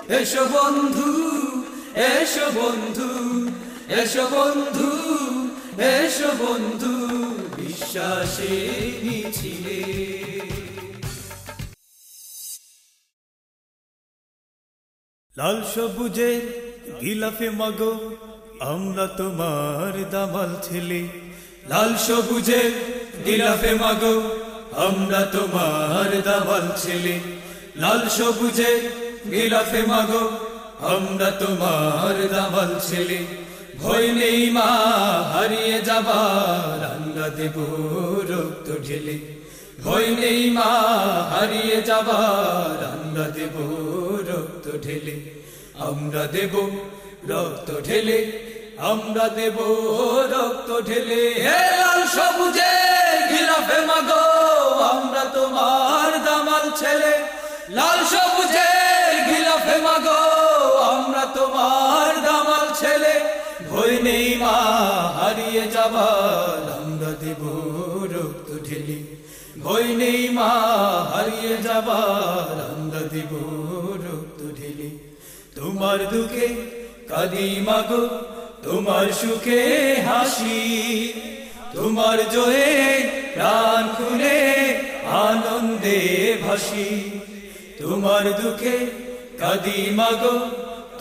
এসো বন্ধু, এসো বন্ধু, এসো বন্ধু, এসো বন্ধু, বিশ্বাসের মিছিলে। লাল সবুজের গিলাফে মাগো আমরা তোমার দামাল ছেলে। লাল সবুজের গিলাফে মাগো আমরা তোমার দামাল ছেলে। লাল সবুজের গিলাফে মাগো আমরা তোমার দামাল ছেলে। ভয় নেই মা হারিয়ে যাবার, আমরা দেব রক্ত ঢেলে। ভয় নেই মা হারিয়ে যাবার, আমরা দেব রক্ত ঢেলে। আমরা দেব রক্ত ঢেলে, আমরা দেব রক্ত ঢেলে। হে লাল সবুজের গিলাফে মাগো আমরা তোমার দামাল ছেলে। লাল সবুজের গিলাফে মাগো আমরা তোমার দামাল ছেলে। ভয় নেই মা হারিয়ে যাবার, আমরা দেব রক্ত ঢেলে। ভয় নেই মা হারিয়ে যাবার, আমরা দেব রক্ত ঢেলে। তোমার দুঃখে কাঁদি মাগো, তোমার সুখে হাসি। তোমার জয়ে প্রাণ খুলে আনন্দে ভাসি। তোমার দুঃখে কাঁদি মাগো,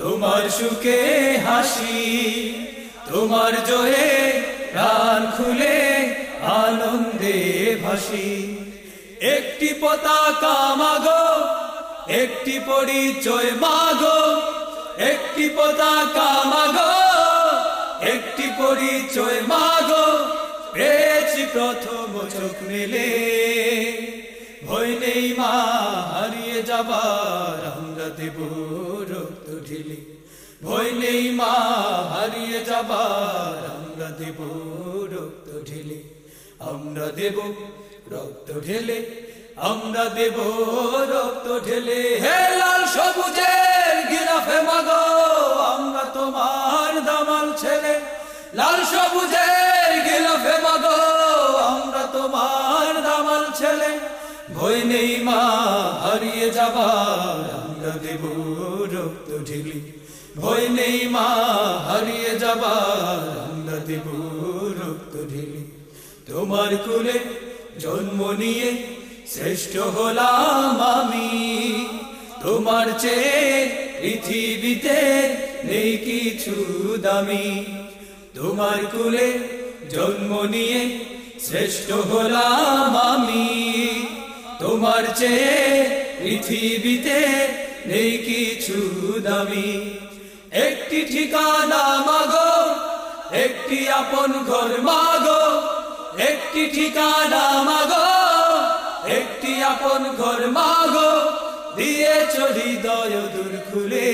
তোমার সুখে হাসি। তোমার জয়ে প্রাণ খুলে আনন্দে ভাসি। একটি পতাকা মাগো, একটি পরিচয় মাগো। একটি পতাকা মাগো, একটি পরিচয় মাগো। পেয়েছি প্রথম চোখ মেলে। ভয় নেই মা হারিয়ে যাবার, আমরা দেব রক্ত ঢেলে। ভয় নেই মা হারিয়ে যাবার, আমরা দেব রক্ত ঢেলে। আমরা দেব রক্ত ঢেলে, আমরা দেব রক্ত ঢেলে। হে লাল সবুজের গিলাফে মাগো আমরা তোমার দামাল ছেলে। লাল সবুজের গিলাফে মাগো আমরা তোমার দামাল ছেলে। ভয় নেই মা হারিয়ে যাবার, আমরা দেব রক্ত ঢেলে। ভয় নেই মা হারিয়ে যাবার, আমরা দেব রক্ত ঢেলে। তোমার কুলে জন্ম নিয়ে শ্রেষ্ঠ হলাম আমি। তোমার চেয়ে পৃথিবীতে নেই কিছু দামি। তোমার কুলে জন্ম নিয়ে শ্রেষ্ঠ হলাম আমি। তোমার চেয়ে পৃথিবীতে নেই কিছু দামি। একটি ঠিকানা মাগো, একটি আপন ঘর মাগো। একটি ঠিকানা মাগো, একটি আপন ঘর মাগো। দিয়েছ হৃদয় দূর খুলে।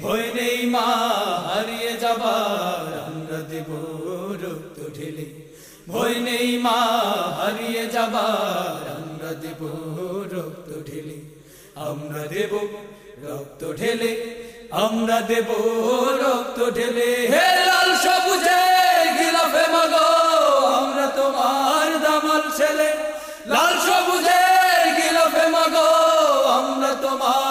ভয় নেই মা হারিয়ে যাবার, আমরা দেব রক্ত ঢেলে। ভয় নেই মা হারিয়ে যাবার, আমরা দেব রক্ত ঢেলে। আমরা দেব রক্ত ঢেলে, আমরা দেব রক্ত ঢেলে। হে লাল সবুজের গিলাফে মাগো আমরা তোমার দামাল ছেলে। লাল সবুজের গিলাফে মাগো আমরা তোমার